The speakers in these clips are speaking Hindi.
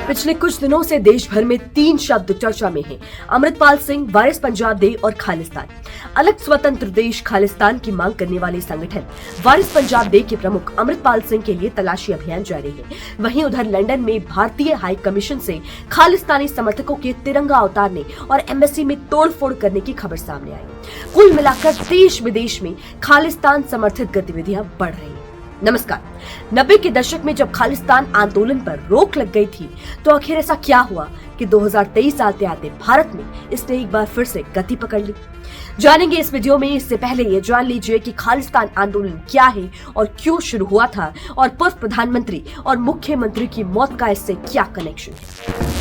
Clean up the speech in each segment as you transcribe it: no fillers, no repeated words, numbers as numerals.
पिछले कुछ दिनों से देश भर में 3 शब्द चर्चा में हैं। अमृतपाल सिंह, वारिस पंजाब डे और खालिस्तान। अलग स्वतंत्र देश खालिस्तान की मांग करने वाले संगठन वारिस पंजाब डे के प्रमुख अमृतपाल सिंह के लिए तलाशी अभियान जारी है। वहीं उधर लंदन में भारतीय हाई कमीशन से खालिस्तानी समर्थकों के तिरंगा उतारने और एम्बेसी में तोड़फोड़ करने की खबर सामने आई। कुल मिलाकर देश विदेश में खालिस्तान समर्थित गतिविधियां बढ़ रही हैं। नमस्कार। 90 के दशक में जब खालिस्तान आंदोलन पर रोक लग गई थी, तो आखिर ऐसा क्या हुआ कि 2023 आते आते भारत में इसने एक बार फिर से गति पकड़ ली। जानेंगे इस वीडियो में। इससे पहले ये जान लीजिए कि खालिस्तान आंदोलन क्या है और क्यों शुरू हुआ था, और पूर्व प्रधानमंत्री और मुख्यमंत्री की मौत का इससे क्या कनेक्शन है।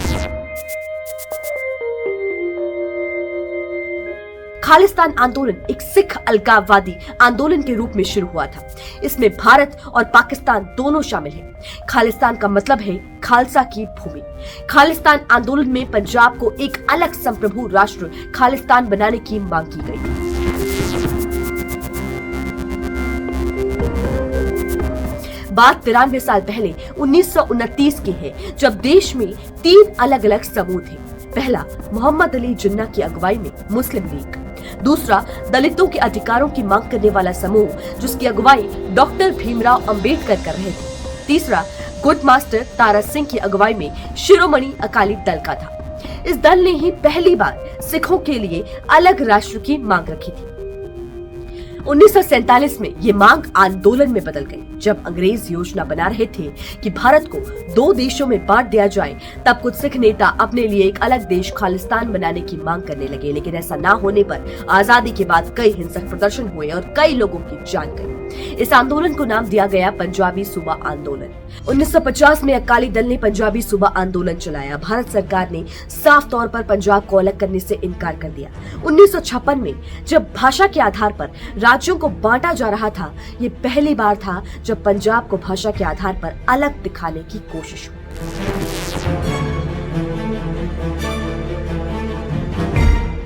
खालिस्तान आंदोलन एक सिख अलगाववादी आंदोलन के रूप में शुरू हुआ था। इसमें भारत और पाकिस्तान दोनों शामिल हैं। खालिस्तान का मतलब है खालसा की भूमि। खालिस्तान आंदोलन में पंजाब को एक अलग संप्रभु राष्ट्र खालिस्तान बनाने की मांग की गई। बात 93 साल पहले 1929 की है, जब देश में 3 अलग अलग समूह थे। पहला, मोहम्मद अली जिन्ना की अगुवाई में मुस्लिम लीग। दूसरा, दलितों के अधिकारों की मांग करने वाला समूह, जिसकी अगुवाई डॉक्टर भीमराव अंबेडकर कर रहे थे। तीसरा, गुड मास्टर तारा सिंह की अगुवाई में शिरोमणि अकाली दल का था। इस दल ने ही पहली बार सिखों के लिए अलग राष्ट्र की मांग रखी थी। 1947 में ये मांग आंदोलन में बदल गई। जब अंग्रेज योजना बना रहे थे कि भारत को 2 देशों में बांट दिया जाए, तब कुछ सिख नेता अपने लिए एक अलग देश खालिस्तान बनाने की मांग करने लगे। लेकिन ऐसा ना होने पर आजादी के बाद कई हिंसक प्रदर्शन हुए और कई लोगों की जान गई। इस आंदोलन को नाम दिया गया पंजाबी सूबा आंदोलन। 1950 में अकाली दल ने पंजाबी सूबा आंदोलन चलाया। भारत सरकार ने साफ तौर पर पंजाब को अलग करने से इनकार कर दिया। 1956 में जब भाषा के आधार पर राज्यों को बांटा जा रहा था, ये पहली बार था जब पंजाब को भाषा के आधार पर अलग दिखाने की कोशिश हुई।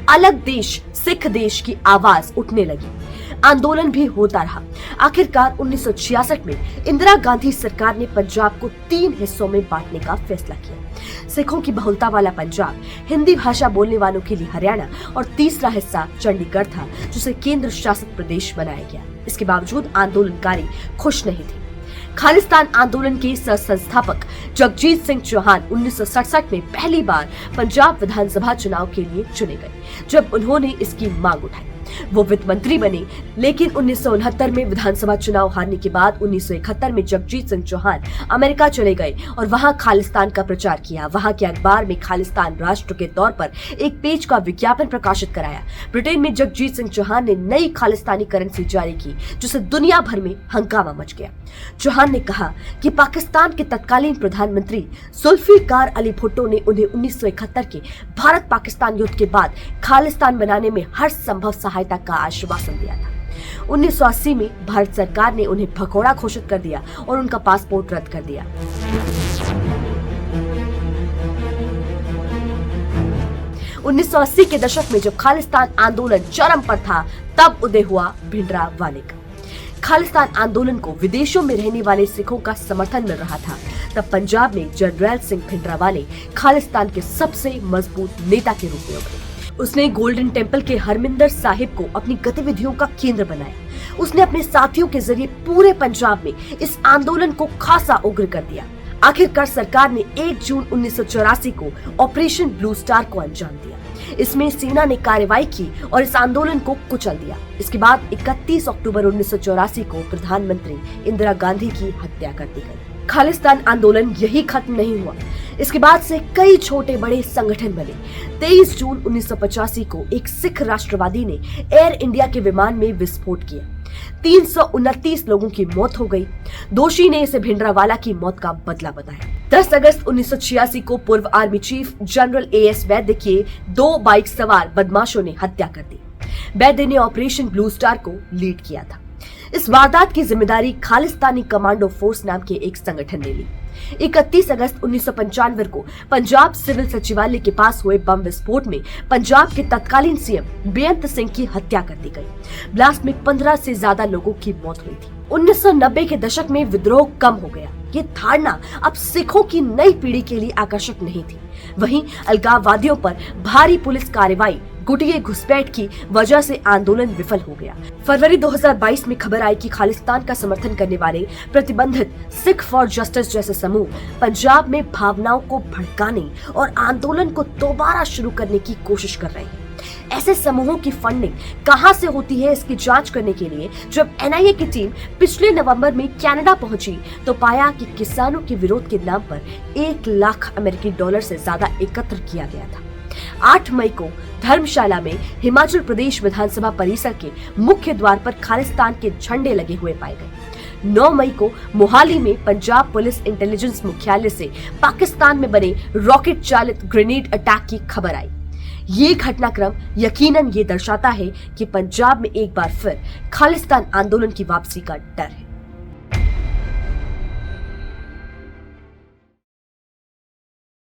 अलग देश, सिख देश की आवाज उठने लगी। आंदोलन भी होता रहा। आखिरकार 1966 में इंदिरा गांधी सरकार ने पंजाब को 3 हिस्सों में बांटने का फैसला किया। सिखों की बहुलता वाला पंजाब, हिंदी भाषा बोलने वालों के लिए हरियाणा और तीसरा हिस्सा चंडीगढ़ था, जिसे केंद्र शासित प्रदेश बनाया गया। इसके बावजूद आंदोलनकारी खुश नहीं थे। खालिस्तान आंदोलन के संस्थापक जगजीत सिंह चौहान 1967 में पहली बार पंजाब विधानसभा चुनाव के लिए चुने गए। जब उन्होंने इसकी मांग उठाई, वो वित्त मंत्री बने। लेकिन 1969 में विधानसभा चुनाव हारने के बाद 1971 में जगजीत सिंह चौहान अमेरिका चले गए और वहां खालिस्तान का प्रचार किया। वहां के अखबार में खालिस्तान राष्ट्र के तौर पर एक पेज का विज्ञापन प्रकाशित कराया। ब्रिटेन में जगजीत सिंह चौहान ने नई खालिस्तानी करेंसी जारी की, जिससे दुनिया भर में हंगामा मच गया। चौहान ने कहा कि पाकिस्तान के तत्कालीन प्रधानमंत्री जुल्फिकार अली भुट्टो ने उन्हें 1971 के भारत पाकिस्तान युद्ध के बाद खालिस्तान बनाने में हर संभव सहायता का आश्वासन दिया था। 1980 में भारत सरकार ने उन्हें भगोड़ा घोषित कर दिया और उनका पासपोर्ट रद्द कर दिया। 1980 के दशक में जब खालिस्तान आंदोलन चरम पर था, तब उदय हुआ भिंडरावाले का। खालिस्तान आंदोलन को विदेशों में रहने वाले सिखों का समर्थन मिल रहा था। तब पंजाब में जनरल सिंह भिंडरावाले खालिस्तान के सबसे मजबूत नेता के रूप में उभरे। उसने गोल्डन टेम्पल के हरमिंदर साहिब को अपनी गतिविधियों का केंद्र बनाया। उसने अपने साथियों के जरिए पूरे पंजाब में इस आंदोलन को खासा उग्र कर दिया। आखिरकार सरकार ने 1 जून 1984 को ऑपरेशन ब्लू स्टार को अंजाम दिया। इसमें सेना ने कार्रवाई की और इस आंदोलन को कुचल दिया। इसके बाद 31 अक्टूबर 1984 को प्रधानमंत्री इंदिरा गांधी की हत्या कर दी गई। खालिस्तान आंदोलन यही खत्म नहीं हुआ। इसके बाद से कई छोटे बड़े संगठन बने। 23 जून 1985 को एक सिख राष्ट्रवादी ने एयर इंडिया के विमान में विस्फोट किया। 329 लोगों की मौत हो गई। दोषी ने इसे भिंडरावाला की मौत का बदला बताया। 10 अगस्त 1986 को पूर्व आर्मी चीफ जनरल AS वैद्य के 2 बाइक सवार बदमाशों ने हत्या कर दी। वैद्य ने ऑपरेशन ब्लू स्टार को लीड किया था। इस वारदात की जिम्मेदारी खालिस्तानी कमांडो फोर्स नाम के एक संगठन ने ली। 31 अगस्त 1995 को पंजाब सिविल सचिवालय के पास हुए बम विस्फोट में पंजाब के तत्कालीन सीएम बेअंत सिंह की हत्या कर दी गई। ब्लास्ट में 15 से ज्यादा लोगों की मौत हुई थी। 1990 के दशक में विद्रोह कम हो गया। ये धारणा अब सिखों की नई पीढ़ी के लिए आकर्षक नहीं थी। वहीं अलगाववादियों पर भारी पुलिस कार्रवाई, गुटिये घुसपैठ की वजह से आंदोलन विफल हो गया। फरवरी 2022 में खबर आई कि खालिस्तान का समर्थन करने वाले प्रतिबंधित सिख फॉर जस्टिस जैसे समूह पंजाब में भावनाओं को भड़काने और आंदोलन को दोबारा शुरू करने की कोशिश कर रहे हैं। ऐसे समूहों की फंडिंग कहां से होती है, इसकी जांच करने के लिए जब एनआईए की टीम पिछले नवंबर में कनाडा पहुंची तो पाया कि किसानों के विरोध के नाम पर 1 लाख अमेरिकी डॉलर से ज्यादा एकत्र किया गया था। 8 मई को धर्मशाला में हिमाचल प्रदेश विधानसभा परिसर के मुख्य द्वार पर खालिस्तान के झंडे लगे हुए पाए गए। 9 मई को मोहाली में पंजाब पुलिस इंटेलिजेंस मुख्यालय से पाकिस्तान में बने रॉकेट चालित ग्रेनेड अटैक की खबर आई। ये घटनाक्रम यकीनन ये दर्शाता है कि पंजाब में एक बार फिर खालिस्तान आंदोलन की वापसी का डर है।